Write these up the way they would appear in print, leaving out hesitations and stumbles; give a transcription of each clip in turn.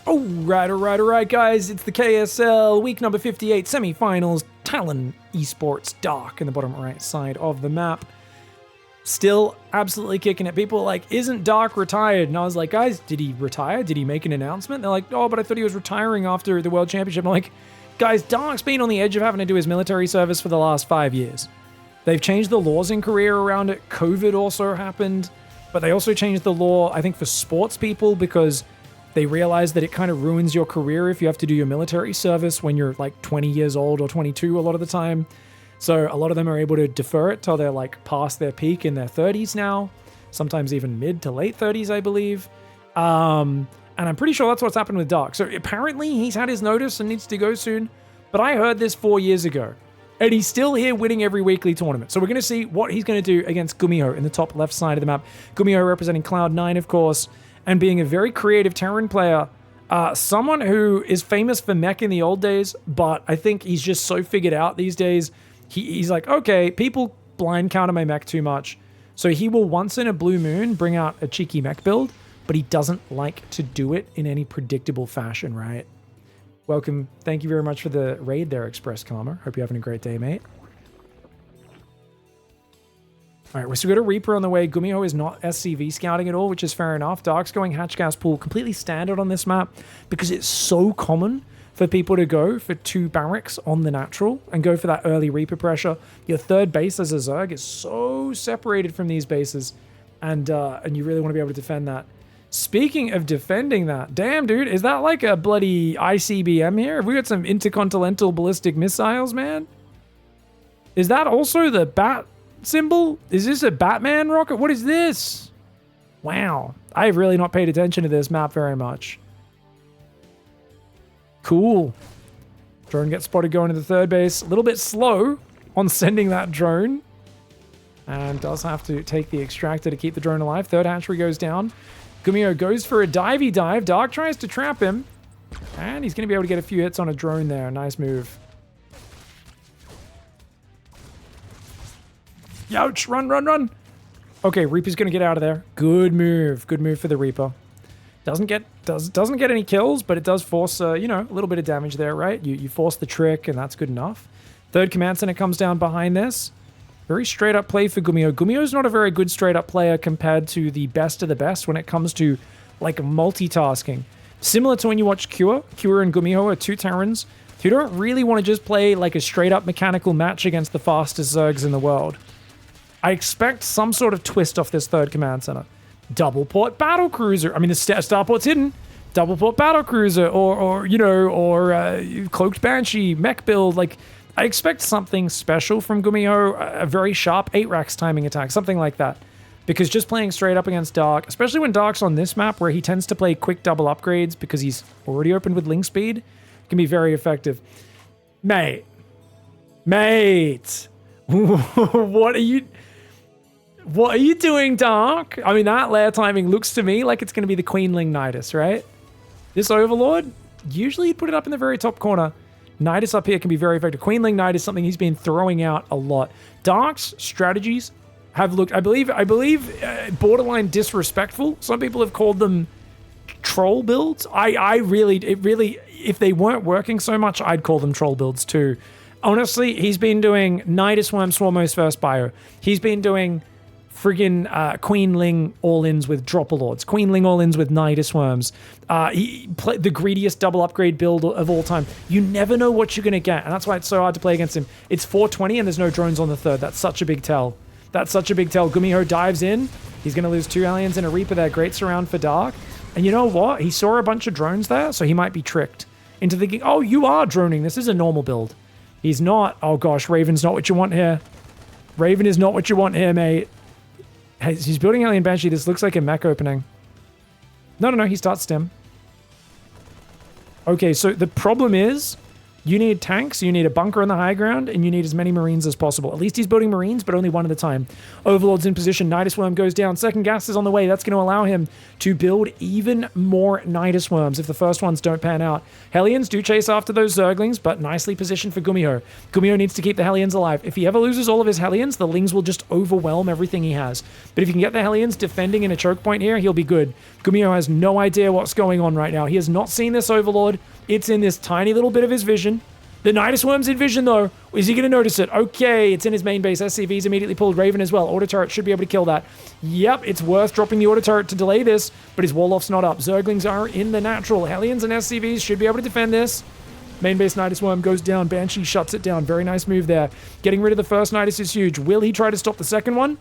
Alright, guys. It's the KSL week number 58 semifinals. Talon Esports Dark in the bottom right side of the map. Still absolutely kicking it. People are like, isn't Dark retired? And I was like, guys, did he retire? Did he make an announcement? They're like, oh, but I thought he was retiring after the World Championship. I'm like, guys, Dark's been on the edge of having to do his military service for the last 5 years. They've changed the laws in Korea around it. COVID also happened. But they also changed the law, I think, for sports people because they realize that it kind of ruins your career if you have to do your military service when you're like 20 years old or 22 a lot of the time. So a lot of them are able to defer it till they're like past their peak in their 30s now, sometimes even mid to late 30s, I believe. And I'm pretty sure that's what's happened with Dark. So apparently he's had his notice and needs to go soon. But I heard this 4 years ago. And he's still here winning every weekly tournament. So we're going to see what he's going to do against GuMiho in the top left side of the map. GuMiho representing Cloud9, of course, and being a very creative Terran player. Someone who is famous for mech in the old days, but I think he's just so figured out these days. He's like, okay, people blind counter my mech too much. So he will once in a blue moon bring out a cheeky mech build, but he doesn't like to do it in any predictable fashion, right? Welcome. Thank you very much for the raid there, Express Karma. Hope you're having a great day, mate. All right, we're still got a Reaper on the way. GuMiho is not SCV scouting at all, which is fair enough. Dark's going Hatch Gas Pool, completely standard on this map because it's so common for people to go for 2 barracks on the natural and go for that early Reaper pressure. Your third base as a Zerg is so separated from these bases, and you really want to be able to defend that. Speaking of defending that, damn, dude, is that like a bloody ICBM here? Have we got some intercontinental ballistic missiles, man? Is that also the bat symbol? Is this a Batman rocket? What is this? Wow. I have really not paid attention to this map very much. Cool. Drone gets spotted going to the third base. A little bit slow on sending that drone. And does have to take the extractor to keep the drone alive. Third hatchery goes down. GuMiho goes for a divey dive. Dark tries to trap him. And he's going to be able to get a few hits on a drone there. Nice move. Youch! Run, run, run! Okay, Reaper's going to get out of there. Good move. Good move for the Reaper. Doesn't get any kills, but it does force, a little bit of damage there, right? You force the trick, and that's good enough. Third command center comes down behind this. Very straight up play for GuMiho. GuMiho's not a very good straight up player compared to the best of the best when it comes to like multitasking. Similar to when you watch Cure. Cure and GuMiho are 2 Terrans who don't really want to just play like a straight up mechanical match against the fastest Zergs in the world. I expect some sort of twist off this third command center. Double port battle cruiser. I mean, the starport's hidden. Double port battle cruiser or cloaked banshee mech build. Like, I expect something special from GuMiho, a very sharp 8 racks timing attack, something like that. Because just playing straight up against Dark, especially when Dark's on this map where he tends to play quick double upgrades because he's already opened with link speed, can be very effective. Mate. What are you doing, Dark? I mean, that lair timing looks to me like it's going to be the Queenling Nidus, right? This Overlord, usually you'd put it up in the very top corner. Nidus up here can be very effective. Queenling Nidus is something he's been throwing out a lot. Dark's strategies have looked, I believe, borderline disrespectful. Some people have called them troll builds. If they weren't working so much, I'd call them troll builds too. Honestly, he's been doing Nidus Worm Swarmo's first bio. He's been doing friggin' Queenling all-ins with Dropperlords, Queenling all-ins with Nidus Worms. The greediest double upgrade build of all time. You never know what you're going to get, and that's why it's so hard to play against him. It's 420 and there's no drones on the third. That's such a big tell. GuMiho dives in. He's going to lose 2 aliens and a Reaper there. Great surround for Dark. And you know what? He saw a bunch of drones there, so he might be tricked into thinking, oh, you are droning. This is a normal build. He's not. Oh gosh, Raven's not what you want here. Raven is not what you want here, mate. He's building Alien Banshee. This looks like a mech opening. No, he starts stim. Okay, so the problem is You need tanks, you need a bunker on the high ground, and you need as many Marines as possible. At least he's building Marines, but only one at a time. Overlord's in position. Nidus Worm goes down. Second gas is on the way. That's going to allow him to build even more Nidus Worms if the first ones don't pan out. Hellions do chase after those Zerglings, but nicely positioned for GuMiho. GuMiho needs to keep the Hellions alive. If he ever loses all of his Hellions, the Lings will just overwhelm everything he has. But if you can get the Hellions defending in a choke point here, he'll be good. GuMiho has no idea what's going on right now. He has not seen this Overlord. It's in this tiny little bit of his vision. The Nidus Worm's in vision, though. Is he going to notice it? Okay, it's in his main base. SCV's immediately pulled Raven as well. Auto turret should be able to kill that. Yep, it's worth dropping the auto turret to delay this, but his wall-off's not up. Zerglings are in the natural. Hellions and SCVs should be able to defend this. Main base Nidus Worm goes down. Banshee shuts it down. Very nice move there. Getting rid of the first Nidus is huge. Will he try to stop the second one?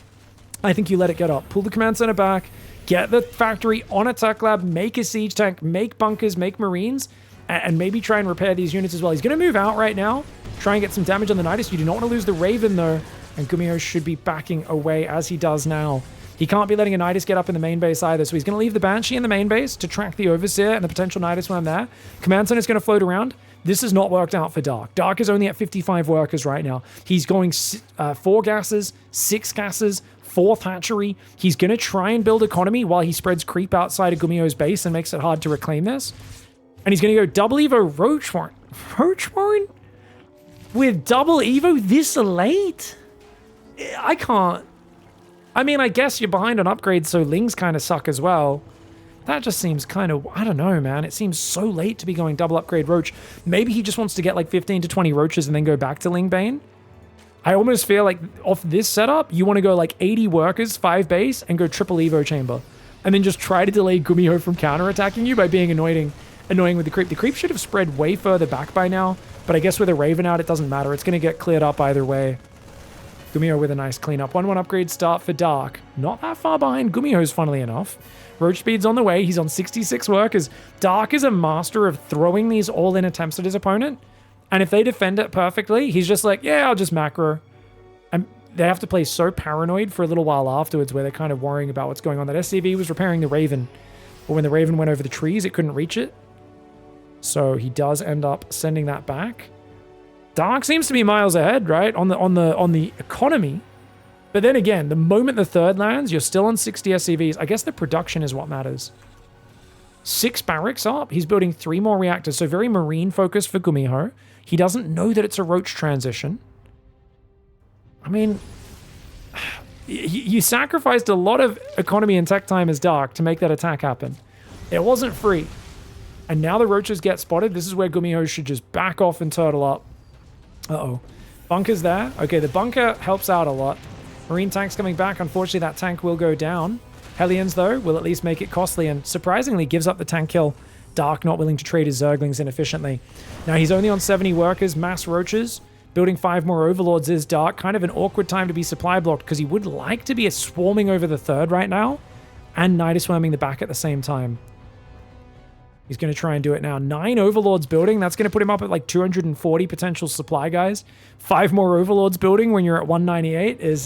I think you let it get up. Pull the command center back. Get the factory on a tech lab. Make a siege tank. Make bunkers. Make Marines. And maybe try and repair these units as well. He's going to move out right now. Try and get some damage on the Nidus. You do not want to lose the Raven, though. And GuMiho should be backing away as he does now. He can't be letting a Nidus get up in the main base either. So he's going to leave the Banshee in the main base to track the Overseer and the potential Nidus Worm there. Command Center is going to float around. This has not worked out for Dark. Dark is only at 55 workers right now. He's going 4 gases, 6 gases, 4th hatchery. He's going to try and build economy while he spreads creep outside of GuMiho's base and makes it hard to reclaim this. And he's going to go double Evo Roachhorn. Roachhorn? With double Evo this late? I can't. I mean, I guess you're behind on upgrades, so Lings kind of suck as well. That just seems kind of, I don't know, man. It seems so late to be going double upgrade Roach. Maybe he just wants to get like 15 to 20 Roaches and then go back to Lingbane. I almost feel like off this setup, you want to go like 80 workers, 5 base, and go triple Evo chamber. And then just try to delay GuMiho from counterattacking you by being annoying with the creep. The creep should have spread way further back by now, but I guess with a Raven out, it doesn't matter. It's going to get cleared up either way. GuMiho with a nice cleanup. 1-1 upgrade start for Dark. Not that far behind GuMiho's, funnily enough. Roach speed's on the way. He's on 66 workers. Dark is a master of throwing these all-in attempts at his opponent, and if they defend it perfectly, he's just like, yeah, I'll just macro. And they have to play so paranoid for a little while afterwards where they're kind of worrying about what's going on. That SCV was repairing the Raven, but when the Raven went over the trees, it couldn't reach it. So he does end up sending that back. Dark seems to be miles ahead, right? On the economy. But then again, the moment the third lands, you're still on 60 SCVs. I guess the production is what matters. 6 barracks up. He's building 3 more reactors. So very Marine focused for GuMiho. He doesn't know that it's a Roach transition. I mean, you sacrificed a lot of economy and tech time as Dark to make that attack happen. It wasn't free. And now the Roaches get spotted. This is where GuMiho should just back off and turtle up. Uh-oh. Bunker's there. Okay, the bunker helps out a lot. Marine tank's coming back. Unfortunately, that tank will go down. Hellions, though, will at least make it costly and surprisingly gives up the tank kill. Dark not willing to trade his Zerglings inefficiently. Now, he's only on 70 workers, mass Roaches. Building 5 more Overlords is Dark. Kind of an awkward time to be supply blocked because he would like to be swarming over the third right now and Nidus Worming the back at the same time. He's going to try and do it now. 9 Overlords building. That's going to put him up at like 240 potential supply guys. 5 more Overlords building when you're at 198 is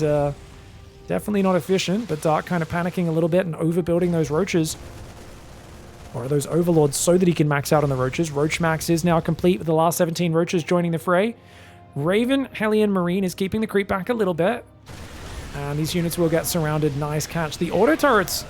definitely not efficient, but Dark kind of panicking a little bit and overbuilding those Roaches. Or those Overlords so that he can max out on the Roaches. Roach max is now complete with the last 17 Roaches joining the fray. Raven, Hellion, Marine is keeping the creep back a little bit. And these units will get surrounded. Nice catch. The auto turrets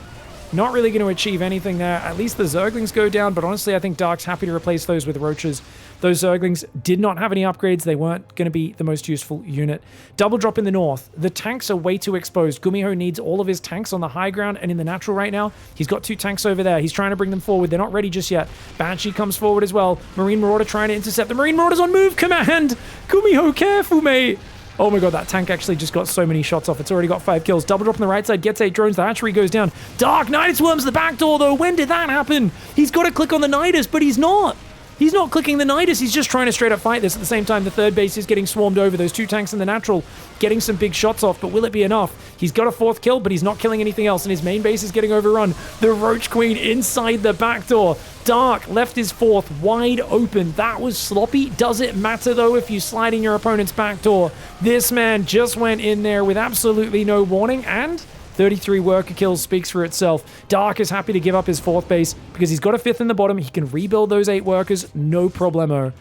not really going to achieve anything there. At least the Zerglings go down, but honestly, I think Dark's happy to replace those with Roaches. Those Zerglings did not have any upgrades. They weren't going to be the most useful unit. Double drop in the north. The tanks are way too exposed. GuMiho needs all of his tanks on the high ground and in the natural right now. He's got 2 tanks over there. He's trying to bring them forward. They're not ready just yet. Banshee comes forward as well. Marine Marauder trying to intercept. The Marine Marauder's on move command. GuMiho, careful, mate. Oh my god, that tank actually just got so many shots off. It's already got 5 kills. Double drop on the right side, gets 8 drones. The hatchery goes down. Dark Nidus Worms the back door, though. When did that happen? He's got to click on the Nidus, but he's not. He's not clicking the Nidus. He's just trying to straight up fight this. At the same time, the third base is getting swarmed over. Those 2 tanks in the natural getting some big shots off, but will it be enough? He's got a 4th kill, but he's not killing anything else, and his main base is getting overrun. The Roach Queen inside the back door. Dark left his 4th wide open. That was sloppy. Does it matter, though, if you slide in your opponent's back door? This man just went in there with absolutely no warning, and 33 worker kills speaks for itself. Dark is happy to give up his 4th base because he's got a 5th in the bottom. He can rebuild those 8 workers, no problemo.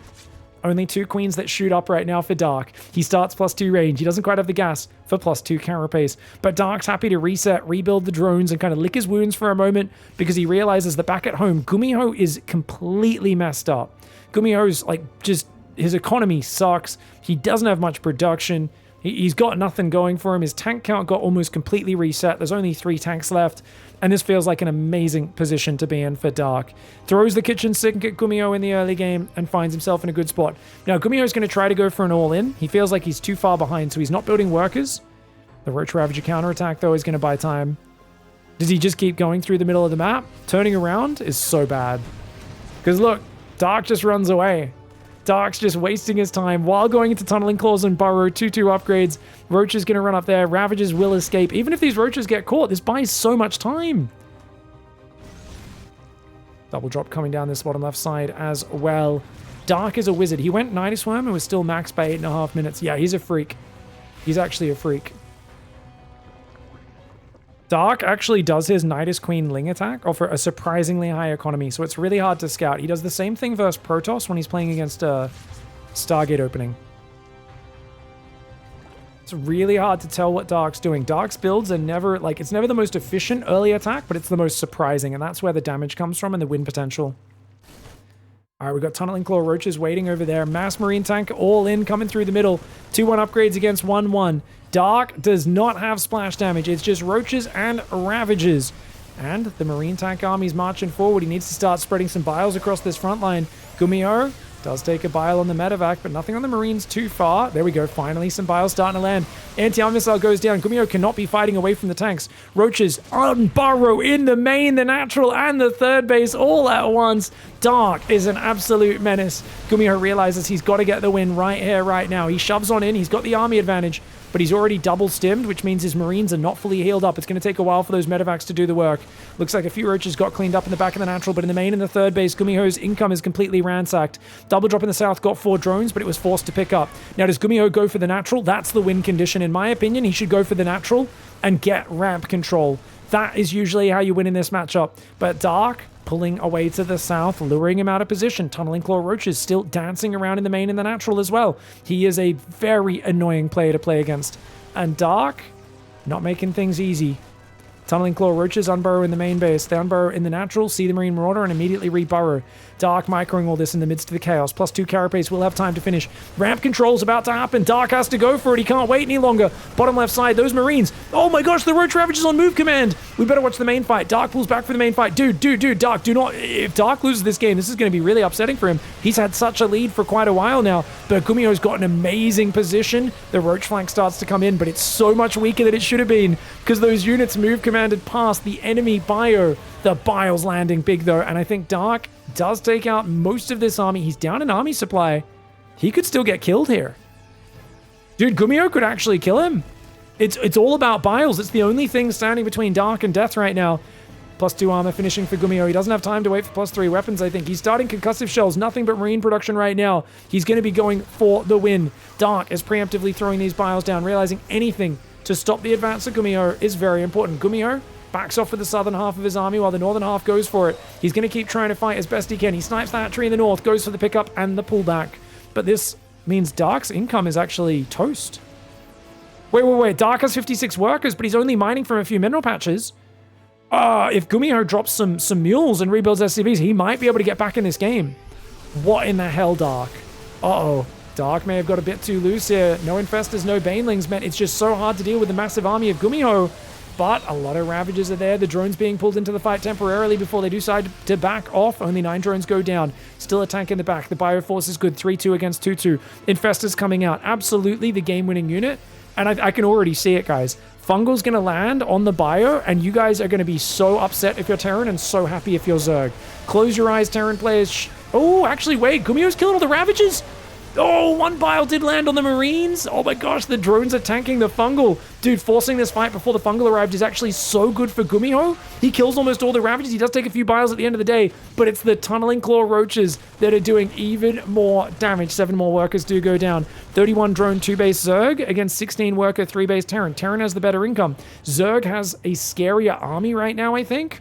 Only 2 queens that shoot up right now for Dark. He starts +2 range. He doesn't quite have the gas for +2 carapace. But Dark's happy to reset, rebuild the drones, and kind of lick his wounds for a moment because he realizes that back at home, GuMiho is completely messed up. GuMiho's like just, his economy sucks. He doesn't have much production. He's got nothing going for him. His tank count got almost completely reset. There's only 3 tanks left. And this feels like an amazing position to be in for Dark. Throws the kitchen sink at GuMiho in the early game and finds himself in a good spot. Now, GuMiho's going to try to go for an all-in. He feels like he's too far behind, so he's not building workers. The Roach Ravager counterattack, though, is going to buy time. Does he just keep going through the middle of the map? Turning around is so bad. Because look, Dark just runs away. Dark's just wasting his time while going into Tunneling Claws and Burrow. 2-2 upgrades. Roach is going to run up there. Ravagers will escape. Even if these Roaches get caught, this buys so much time. Double drop coming down this bottom left side as well. Dark is a wizard. He went Nidus Worm and was still maxed by 8.5 minutes. Yeah, he's a freak. He's actually a freak. Dark actually does his Nidus Queen Ling attack off a surprisingly high economy, so it's really hard to scout. He does the same thing versus Protoss when he's playing against Stargate opening. It's really hard to tell what Dark's doing. Dark's builds are never, like, it's never the most efficient early attack, but it's the most surprising, and that's where the damage comes from and the win potential. All right, we've got Tunneling Claw Roaches waiting over there. Mass Marine Tank all in, coming through the middle. 2-1 upgrades against 1-1. Dark does not have splash damage. It's just Roaches and Ravagers. And the Marine Tank army's marching forward. He needs to start spreading some biles across this front line. GuMiho does take a bile on the medevac, but nothing on the Marines too far. There we go. Finally, some biles starting to land. Anti-armor missile goes down. GuMiho cannot be fighting away from the tanks. Roaches on Burrow in the main, the natural, and the third base all at once. Dark is an absolute menace. GuMiho realizes he's got to get the win right here, right now. He shoves on in. He's got the army advantage, but he's already double stimmed, which means his Marines are not fully healed up. It's going to take a while for those medevacs to do the work. Looks like a few Roaches got cleaned up in the back of the natural, but in the main and the third base, GuMiho's income is completely ransacked. Double drop in the south got 4 drones, but it was forced to pick up. Now, does GuMiho go for the natural? That's the win condition. In my opinion, he should go for the natural and get ramp control. That is usually how you win in this matchup. But Dark pulling away to the south, luring him out of position. Tunneling Claw Roaches still dancing around in the main and the natural as well. He is a very annoying player to play against. And Dark, not making things easy. Tunneling Claw Roaches unburrow in the main base. They unburrow in the natural, see the Marine Marauder, and immediately reburrow. Dark microing all this in the midst of the chaos. +2 carapace will have time to finish. Ramp control's about to happen. Dark has to go for it. He can't wait any longer. Bottom left side, those Marines. Oh my gosh, the Roach Ravager's on move command. We better watch the main fight. Dark pulls back for the main fight. Dude, Dark, do not... If Dark loses this game, this is going to be really upsetting for him. He's had such a lead for quite a while now, but GuMiho's got an amazing position. The Roach flank starts to come in, but it's so much weaker than it should have been because those units move commanded past the enemy bio. The bile's landing big though, and I think Dark does take out most of this army. He's down an army supply. He could still get killed here. Dude, GuMiho could actually kill him. It's all about biles. It's the only thing standing between Dark and death right now. +2 armor finishing for GuMiho. He doesn't have time to wait for +3 weapons, I think. He's starting concussive shells. Nothing but Marine production right now. He's going to be going for the win. Dark is preemptively throwing these biles down, realizing anything to stop the advance of GuMiho is very important. GuMiho backs off with the southern half of his army while the northern half goes for it. He's going to keep trying to fight as best he can. He snipes that tree in the north, goes for the pickup and the pullback. But this means Dark's income is actually toast. Wait. Dark has 56 workers, but he's only mining from a few mineral patches. If GuMiho drops some mules and rebuilds SCVs, he might be able to get back in this game. What in the hell, Dark? Uh-oh. Dark may have got a bit too loose here. No Infestors, no Banelings, man. It's just so hard to deal with the massive army of GuMiho. But a lot of Ravagers are there. The drones being pulled into the fight temporarily before they decide to back off. Only 9 drones go down. Still a tank in the back. The Bioforce is good. 3-2 against 2-2. Infestors coming out. Absolutely the game-winning unit. And I can already see it, guys. Fungal's going to land on the bio, and you guys are going to be so upset if you're Terran and so happy if you're Zerg. Close your eyes, Terran players. Oh, actually, wait. GuMiho's killing all the Ravagers? Oh, 1 bile did land on the Marines. Oh my gosh, the drones are tanking the Fungal. Dude, forcing this fight before the Fungal arrived is actually so good for GuMiho. He kills almost all the Ravagers. He does take a few biles at the end of the day, but it's the Tunneling Claw Roaches that are doing even more damage. 7 more workers do go down. 31 drone 2-base Zerg against 16 worker 3-base Terran. Terran has the better income. Zerg has a scarier army right now, I think.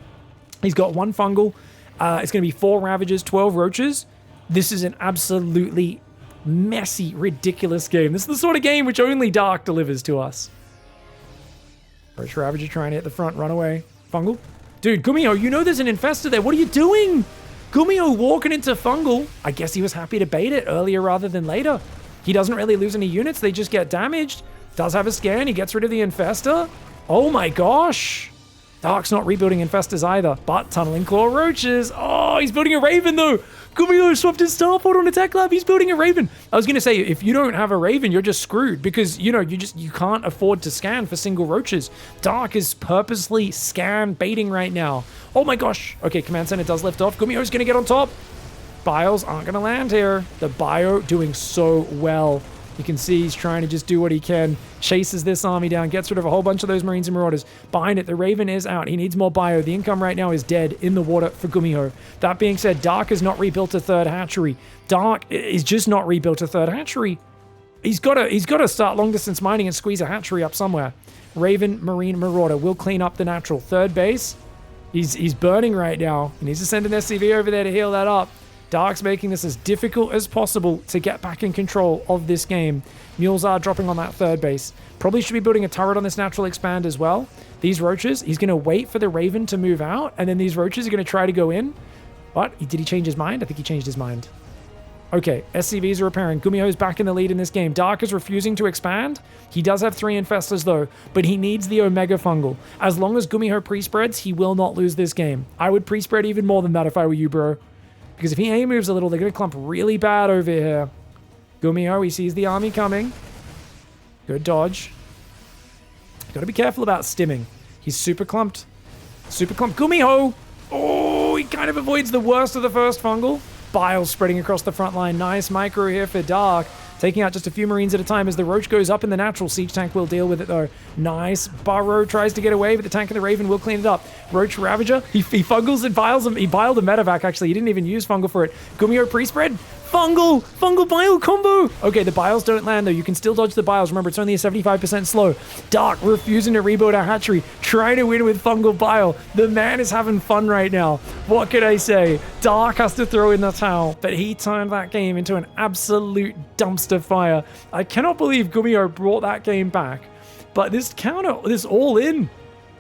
He's got 1 Fungal. It's going to be 4 Ravagers, 12 Roaches. This is an absolutely messy, ridiculous game. This is the sort of game which only Dark delivers to us. Roach Ravager trying to hit the front, run away. Fungal. Dude, GuMiho, you know there's an infestor there. What are you doing? GuMiho walking into Fungal. I guess he was happy to bait it earlier rather than later. He doesn't really lose any units. They just get damaged. Does have a scan. He gets rid of the infestor. Oh my gosh. Dark's not rebuilding infestors either, but tunneling claw roaches. Oh, he's building a raven though. GuMiho swapped his starport on attack lab. He's building a raven. I was gonna say, if you don't have a raven, you're just screwed because you can't afford to scan for single roaches. Dark is purposely scan baiting right now. Oh my gosh. Okay, command center does lift off. GuMiho's gonna get on top. Bios aren't gonna land here. The bio doing so well. You can see he's trying to just do what he can. Chases this army down, gets rid of a whole bunch of those Marines and Marauders. Behind it, the Raven is out. He needs more bio. The income right now is dead in the water for GuMiho. That being said, Dark has not rebuilt a third hatchery. Dark is just not rebuilt a third hatchery. He's got to start long distance mining and squeeze a hatchery up somewhere. Raven, Marine, Marauder will clean up the natural. Third base, he's burning right now. He needs to send an SCV over there to heal that up. Dark's making this as difficult as possible to get back in control of this game. Mules are dropping on that third base. Probably should be building a turret on this natural expand as well. These roaches, he's going to wait for the Raven to move out, and then these roaches are going to try to go in. What? Did he change his mind? I think he changed his mind. Okay, SCVs are repairing. GuMiho's back in the lead in this game. Dark is refusing to expand. He does have 3 infestors though, but he needs the Omega Fungal. As long as GuMiho pre-spreads, he will not lose this game. I would pre-spread even more than that if I were you, bro. Because if he A-moves a little, they're going to clump really bad over here. GuMiho, he sees the army coming. Good dodge. Got to be careful about stimming. He's super clumped. Super clumped. GuMiho! Oh, he kind of avoids the worst of the first fungal. Bile spreading across the front line. Nice micro here for Dark. Taking out just a few Marines at a time as the Roach goes up in the natural. Siege tank will deal with it though. Nice. Burrow tries to get away, but the tank and the Raven will clean it up. Roach Ravager, he fungals and biles him. He biled a medevac actually. He didn't even use fungal for it. GuMiho pre-spread. Fungal bile combo. Okay, the biles don't land though. You can still dodge the biles. Remember, it's only a 75% slow. Dark refusing to rebuild a hatchery, trying to win with fungal bile. The man is having fun right now. What could I say? Dark has to throw in the towel, but he turned that game into an absolute dumpster fire. I cannot believe GuMiho brought that game back. But this counter, this all in,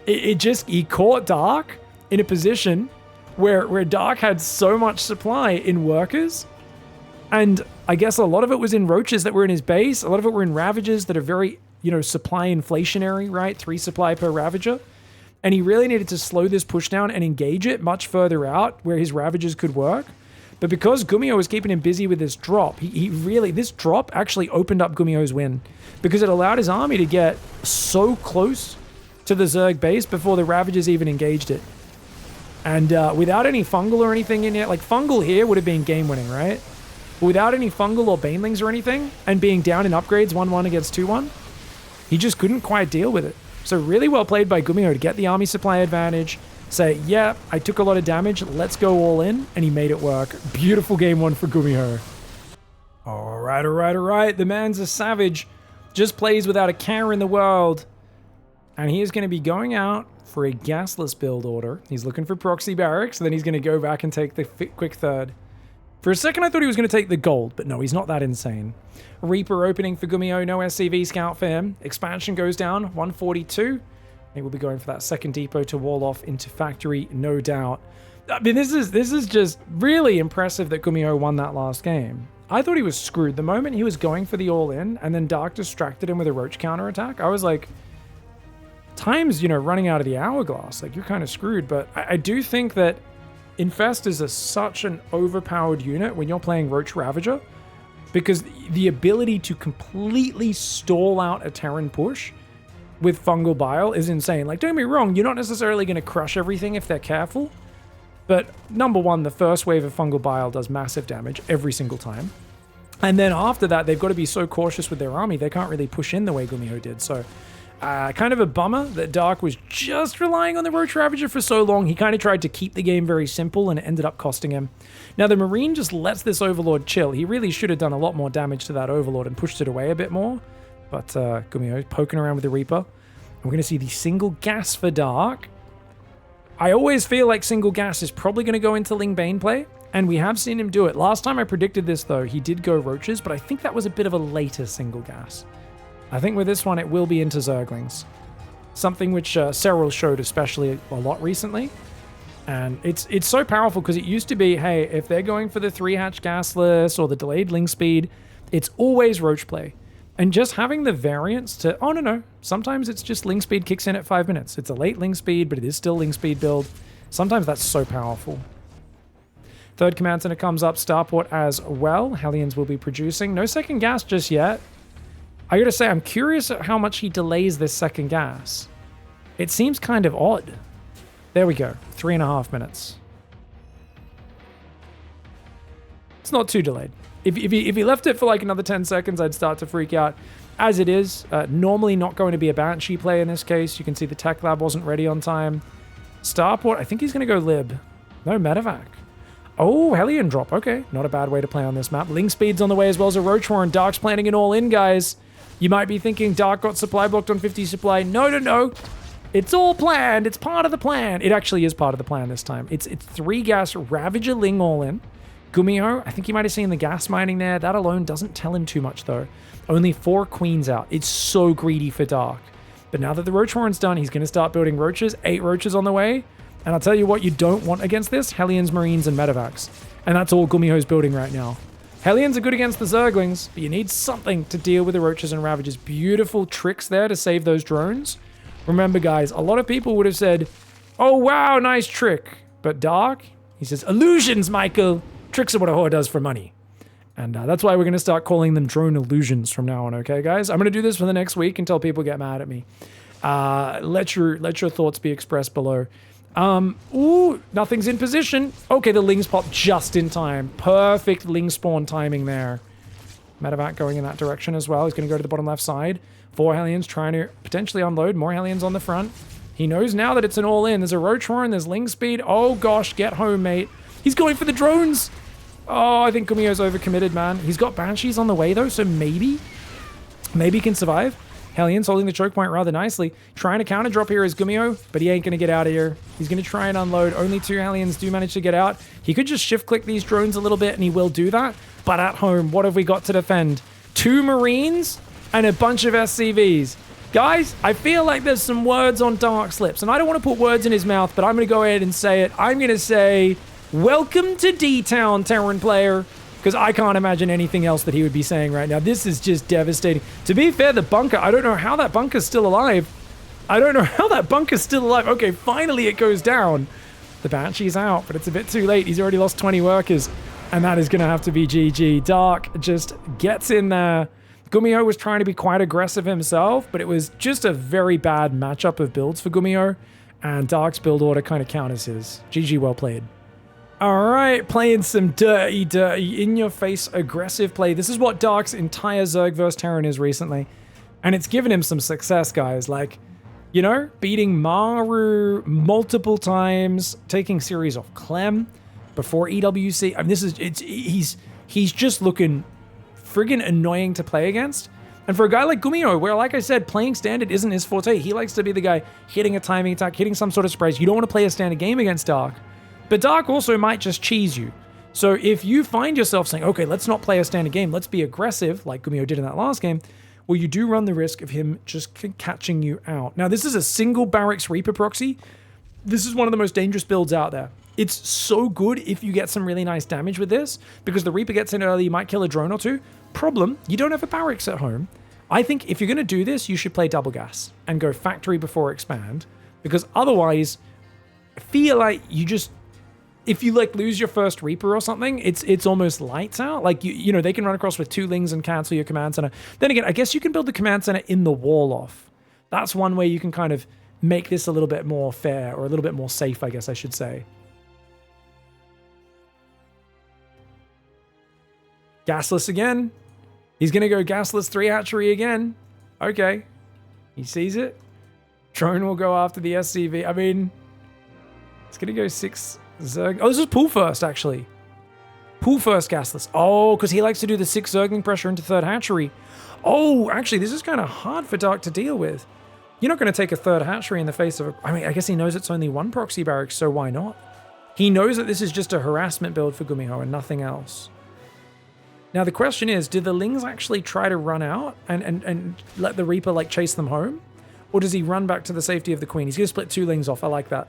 he caught Dark in a position where Dark had so much supply in workers. And I guess a lot of it was in roaches that were in his base. A lot of it were in Ravagers that are very, supply inflationary, right? 3 supply per Ravager. And he really needed to slow this push down and engage it much further out where his Ravagers could work. But because GuMiho was keeping him busy with this drop, this drop actually opened up GuMiho's win. Because it allowed his army to get so close to the Zerg base before the Ravagers even engaged it. And without any fungal or anything in it, like fungal here would have been game winning, right? Without any fungal or banelings or anything, and being down in upgrades 1-1 against 2-1, he just couldn't quite deal with it. So really well played by GuMiho to get the army supply advantage, say, yeah, I took a lot of damage, let's go all in, and he made it work. Beautiful game 1 for GuMiho. All right. The man's a savage. Just plays without a care in the world. And he is going to be going out for a gasless build order. He's looking for proxy barracks, and then he's going to go back and take the quick third. For a second, I thought he was going to take the gold, but no, he's not that insane. Reaper opening for GuMiho, no SCV scout for him. Expansion goes down, 142. He will be going for that second depot to wall off into factory, no doubt. I mean, this is just really impressive that GuMiho won that last game. I thought he was screwed. The moment he was going for the all-in, and then Dark distracted him with a Roach counterattack, I was like, time's, running out of the hourglass. Like, you're kind of screwed. But I do think that Infestors are such an overpowered unit when you're playing Roach Ravager, because the ability to completely stall out a Terran push with Fungal Bile is insane. Like, don't get me wrong, you're not necessarily going to crush everything if they're careful, but number one, the first wave of Fungal Bile does massive damage every single time. And then after that, they've got to be so cautious with their army, they can't really push in the way GuMiho did. So kind of a bummer that Dark was just relying on the Roach Ravager for so long. He kind of tried to keep the game very simple and it ended up costing him. Now the Marine just lets this Overlord chill. He really should have done a lot more damage to that Overlord and pushed it away a bit more. But GuMiho poking around with the Reaper. We're going to see the single gas for Dark. I always feel like single gas is probably going to go into Ling Bane play. And we have seen him do it. Last time I predicted this, though, he did go roaches, but I think that was a bit of a later single gas. I think with this one, it will be into Zerglings. Something which Cyril showed especially a lot recently. And it's so powerful because it used to be, hey, if they're going for the 3-hatch gasless or the delayed ling speed, it's always roach play. And just having the variance to, oh, no, sometimes it's just ling speed kicks in at 5 minutes. It's a late ling speed, but it is still ling speed build. Sometimes that's so powerful. Third command center comes up, starport as well. Hellions will be producing. No second gas just yet. I gotta say, I'm curious at how much he delays this second gas. It seems kind of odd. There we go, 3.5 minutes. It's not too delayed. If he left it for like another 10 seconds, I'd start to freak out. As it is, normally not going to be a Banshee play in this case. You can see the tech lab wasn't ready on time. Starport, I think he's going to go lib. No medevac. Oh, Hellion drop. Okay, not a bad way to play on this map. Ling speed's on the way as well as a Roach Warren. Dark's planning it all in, guys. You might be thinking Dark got supply blocked on 50 supply. No. It's all planned. It's part of the plan. It actually is part of the plan this time. It's 3 gas Ravager Ling all in. GuMiho, I think you might have seen the gas mining there. That alone doesn't tell him too much, though. Only 4 queens out. It's so greedy for Dark. But now that the Roach Warren's done, he's going to start building roaches. 8 roaches on the way. And I'll tell you what you don't want against this. Hellions, Marines, and Medevacs. And that's all GuMiho's building right now. Hellions are good against the Zerglings, but you need something to deal with the roaches and Ravagers. Beautiful tricks there to save those drones. Remember, guys, a lot of people would have said, oh, wow, nice trick. But Dark, he says, illusions, Michael. Tricks are what a whore does for money. And that's why we're going to start calling them drone illusions from now on, okay, guys? I'm going to do this for the next week until people get mad at me. Let your thoughts be expressed below. Ooh, nothing's in position. Okay, the Lings pop just in time. Perfect Ling spawn timing there. Medevac going in that direction as well. He's going to go to the bottom left side. 4 Hellions trying to potentially unload. More Hellions on the front. He knows now that it's an all-in. There's a Roach Warren. There's Ling speed. Oh, gosh. Get home, mate. He's going for the drones. Oh, I think GuMiho's overcommitted, man. He's got Banshees on the way, though, so maybe he can survive. Hellions holding the choke point rather nicely. Trying to counter drop here is GuMiho, but he ain't going to get out of here. He's going to try and unload. Only 2 Hellions do manage to get out. He could just shift click these drones a little bit, and he will do that. But at home, what have we got to defend? 2 Marines and a bunch of SCVs. Guys, I feel like there's some words on Dark's lips, and I don't want to put words in his mouth, but I'm going to go ahead and say it. I'm going to say, welcome to D-Town, Terran player. Because I can't imagine anything else that he would be saying right now. This is just devastating. To be fair, the bunker, I don't know how that bunker's still alive. Okay, finally it goes down. The Banshee's out, but it's a bit too late. He's already lost 20 workers. And that is going to have to be GG. Dark just gets in there. GuMiho was trying to be quite aggressive himself, but it was just a very bad matchup of builds for GuMiho. And Dark's build order kind of counters his. GG, well played. All right, playing some dirty, in-your-face aggressive play. This is what Dark's entire Zerg vs. Terran is recently. And it's given him some success, guys. Like, you know, beating Maru multiple times, taking series off Clem before EWC. I mean, he's just looking friggin' annoying to play against. And for a guy like GuMiho, where, like I said, playing standard isn't his forte. He likes to be the guy hitting a timing attack, hitting some sort of surprise. You don't want to play a standard game against Dark. But Dark also might just cheese you. So if you find yourself saying, okay, let's not play a standard game, let's be aggressive, like GuMiho did in that last game, well, you do run the risk of him just catching you out. Now, this is a single Barracks Reaper proxy. This is one of the most dangerous builds out there. It's so good if you get some really nice damage with this, because the Reaper gets in early, you might kill a drone or 2. Problem, you don't have a Barracks at home. I think if you're going to do this, you should play double gas and go factory before expand, because otherwise, I feel like you just... If you like lose your first Reaper or something, it's almost lights out. Like you know, they can run across with 2 Lings and cancel your command center. Then again, I guess you can build the command center in the wall off. That's one way you can kind of make this a little bit more fair, or a little bit more safe, I guess I should say. Gasless again. He's gonna go gasless 3 hatchery again. Okay. He sees it. Drone will go after the SCV. I mean, it's gonna go 6 Zerg. Oh, this is pool first, actually. Pool first gasless. Oh, because he likes to do the 6 Zergling pressure into 3rd hatchery. Oh, actually, this is kind of hard for Dark to deal with. You're not going to take a 3rd hatchery in the face of a... I mean, I guess he knows it's only 1 proxy barracks, so why not? He knows that this is just a harassment build for GuMiho and nothing else. Now the question is, do the Lings actually try to run out and let the Reaper like chase them home? Or does he run back to the safety of the Queen? He's going to split 2 Lings off. I like that.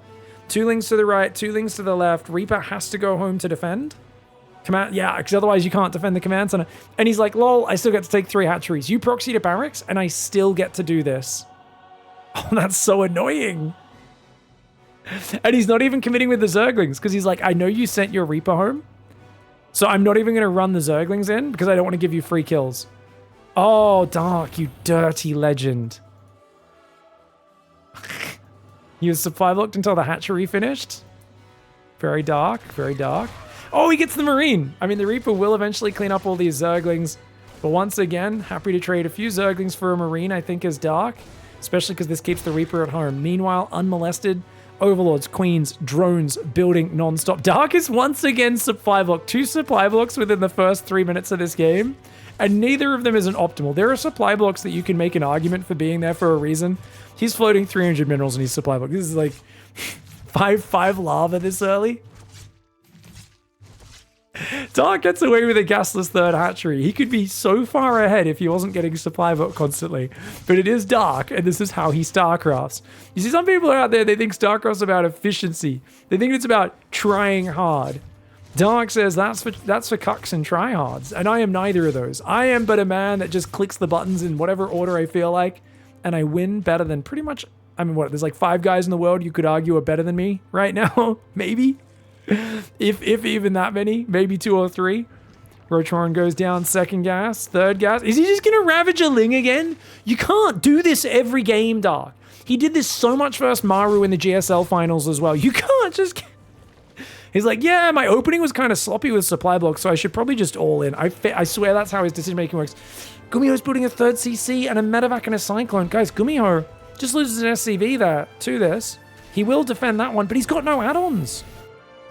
2 Lings to the right, 2 Lings to the left. Reaper has to go home to defend. Command, yeah, because otherwise you can't defend the command center. And he's like, lol, I still get to take 3 hatcheries. You proxy to barracks and I still get to do this. Oh, that's so annoying. And he's not even committing with the Zerglings because he's like, I know you sent your Reaper home, so I'm not even going to run the Zerglings in because I don't want to give you free kills. Oh, Dark, you dirty legend. He was supply blocked until the hatchery finished. Very dark, very dark. Oh, he gets the Marine. I mean, the Reaper will eventually clean up all these Zerglings. But once again, happy to trade a few Zerglings for a Marine, I think, is Dark. Especially because this keeps the Reaper at home. Meanwhile, unmolested, Overlords, Queens, drones, building non-stop. Dark is once again supply blocked. 2 supply blocks within the first 3 minutes of this game. And neither of them is an optimal. There are supply blocks that you can make an argument for being there for a reason. He's floating 300 minerals and he's supply blocked. This is like 5 lava this early. Dark gets away with a gasless 3rd hatchery. He could be so far ahead if he wasn't getting supply blocked constantly. But it is Dark, and this is how he StarCrafts. You see, some people are out there, they think StarCraft's about efficiency. They think it's about trying hard. Dark says that's for cucks and tryhards, and I am neither of those. I am but a man that just clicks the buttons in whatever order I feel like, and I win better than pretty much, I mean, what, there's like 5 guys in the world you could argue are better than me right now? Maybe? If even that many, maybe 2 or 3. Rotoran goes down, 2nd gas, 3rd gas. Is he just going to ravage a Ling again? You can't do this every game, Dark. He did this so much versus Maru in the GSL finals as well. You can't just... He's like, yeah, my opening was kind of sloppy with supply blocks, so I should probably just all in. I swear that's how his decision-making works. GuMiho's building a 3rd CC and a medevac and a Cyclone. Guys, GuMiho just loses an SCV there to this. He will defend that one, but he's got no add-ons.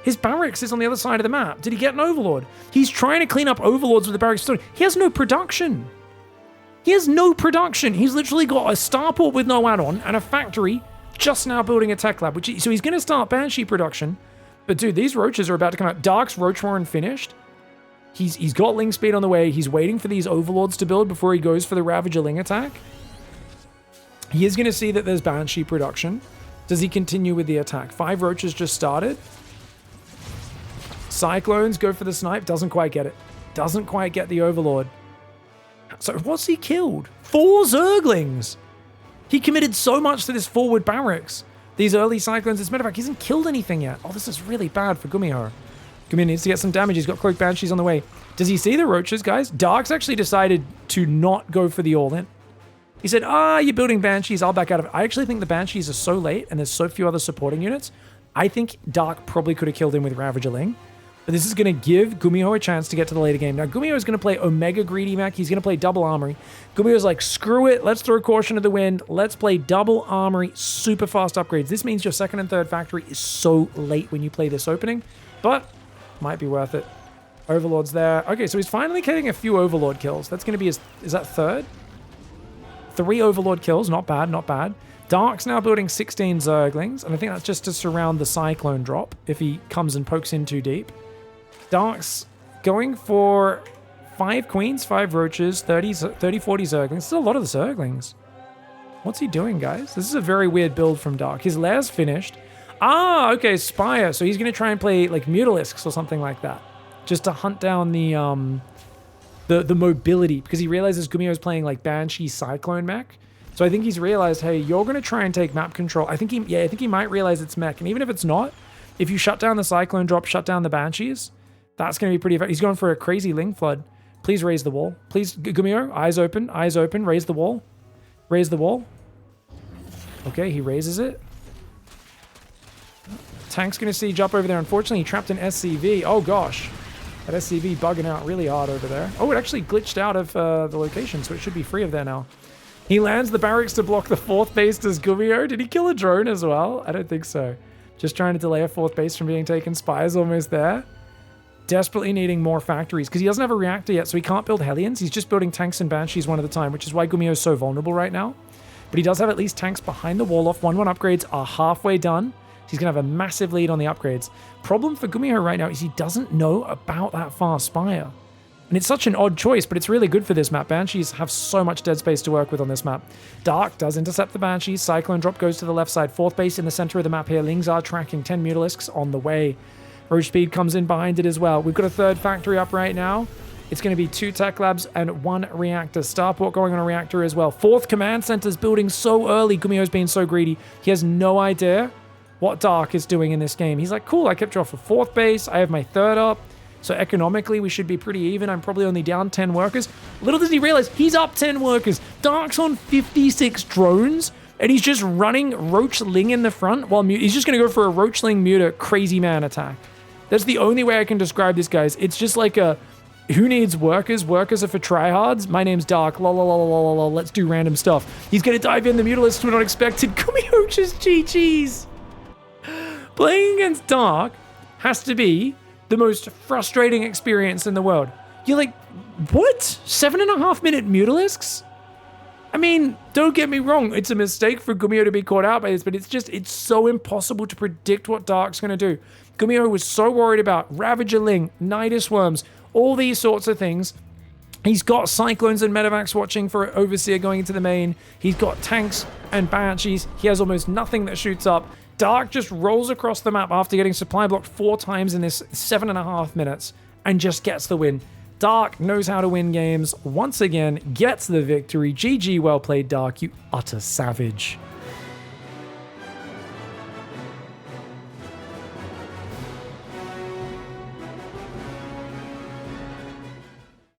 His barracks is on the other side of the map. Did he get an Overlord? He's trying to clean up Overlords with the barracks. He has no production. He has no production. He's literally got a starport with no add-on and a factory just now building a tech lab. So he's going to start Banshee production. But dude, these roaches are about to come out. Dark's Roach finished. He's got Ling speed on the way. He's waiting for these Overlords to build before he goes for the Ravager Ling attack. He is going to see that there's Banshee production. Does he continue with the attack? 5 roaches just started. Cyclones go for the snipe. Doesn't quite get it. Doesn't quite get the Overlord. So what's he killed? 4 Zerglings. He committed so much to this forward barracks. These early Cyclones, this medevac, he hasn't killed anything yet. Oh, this is really bad for GuMiho. GuMiho needs to get some damage. He's got Cloak Banshees on the way. Does he see the roaches, guys? Dark's actually decided to not go for the all-in. He said, you're building Banshees. I'll back out of it. I actually think the Banshees are so late and there's so few other supporting units. I think Dark probably could have killed him with Ravager Ling. But this is going to give GuMiho a chance to get to the later game. Now, GuMiho is going to play Omega Greedy Mech. He's going to play Double Armory. GuMiho's like, screw it. Let's throw caution to the wind. Let's play Double Armory. Super fast upgrades. This means your 2nd and 3rd factory is so late when you play this opening. But might be worth it. Overlord's there. Okay, so he's finally getting a few Overlord kills. That's going to be his... Is that 3rd? 3 Overlord kills. Not bad, not bad. Dark's now building 16 Zerglings. And I think that's just to surround the Cyclone drop if he comes and pokes in too deep. Dark's going for 5 Queens, 5 Roaches, 30, 40 Zerglings. This is a lot of the Zerglings. What's he doing, guys? This is a very weird build from Dark. His lair's finished. Okay, Spire. So he's going to try and play like Mutalisks or something like that. Just to hunt down the mobility. Because he realizes GuMiho's playing like Banshee Cyclone mech. So I think he's realized, hey, you're going to try and take map control. I think he might realize it's mech. And even if it's not, if you shut down the Cyclone drop, shut down the Banshees, that's going to be pretty effective. He's going for a crazy Ling Flood. Please raise the wall. Please, GuMiho, eyes open, raise the wall. Raise the wall. Okay, he raises it. Tank's going to siege up over there. Unfortunately, he trapped an SCV. Oh, gosh. That SCV bugging out really hard over there. Oh, it actually glitched out of the location, so it should be free of there now. He lands the barracks to block the 4th base. Does GuMiho? Did he kill a drone as well? I don't think so. Just trying to delay a 4th base from being taken. Spire's almost there. Desperately needing more factories because he doesn't have a reactor yet, so he can't build Hellions. He's just building tanks and Banshees one at a time, which is why GuMiho is so vulnerable right now. But he does have at least tanks behind the wall off. 1-1 upgrades are halfway done. He's going to have a massive lead on the upgrades. Problem for GuMiho right now is he doesn't know about that fast Spire. And it's such an odd choice, but it's really good for this map. Banshees have so much dead space to work with on this map. Dark does intercept the Banshees. Cyclone drop goes to the left side. Fourth base in the center of the map here. Lings are tracking 10 Mutalisks on the way. Roach Speed comes in behind it as well. We've got a third factory up right now. It's going to be 2 tech labs and 1 reactor. Starport going on a reactor as well. Fourth command center's building so early. GuMiho's being so greedy. He has no idea what Dark is doing in this game. He's like, cool, I kept you off for 4th base. I have my 3rd up. So economically, we should be pretty even. I'm probably only down 10 workers. Little does he realize, he's up 10 workers. Dark's on 56 drones, and he's just running Roach Ling in the front while he's just going to go for a Roach Ling Muta crazy man attack. That's the only way I can describe this, guys. It's just like a, who needs workers? Workers are for tryhards. My name's Dark. La la la la la la. Let's do random stuff. He's going to dive in. The Mutalisks were not expected. GuMiho just GG's. Playing against Dark has to be the most frustrating experience in the world. You're like, what? 7.5 minute Mutalisks? I mean, don't get me wrong. It's a mistake for GuMiho to be caught out by this, but it's so impossible to predict what Dark's going to do. GuMiho was so worried about Ravager Ling, Nidus Worms, all these sorts of things. He's got Cyclones and Medivacs watching for Overseer going into the main. He's got tanks and Banshees. He has almost nothing that shoots up. Dark just rolls across the map after getting supply blocked 4 times in this 7.5 minutes and just gets the win. Dark knows how to win games. Once again, gets the victory. GG, well played, Dark, you utter savage.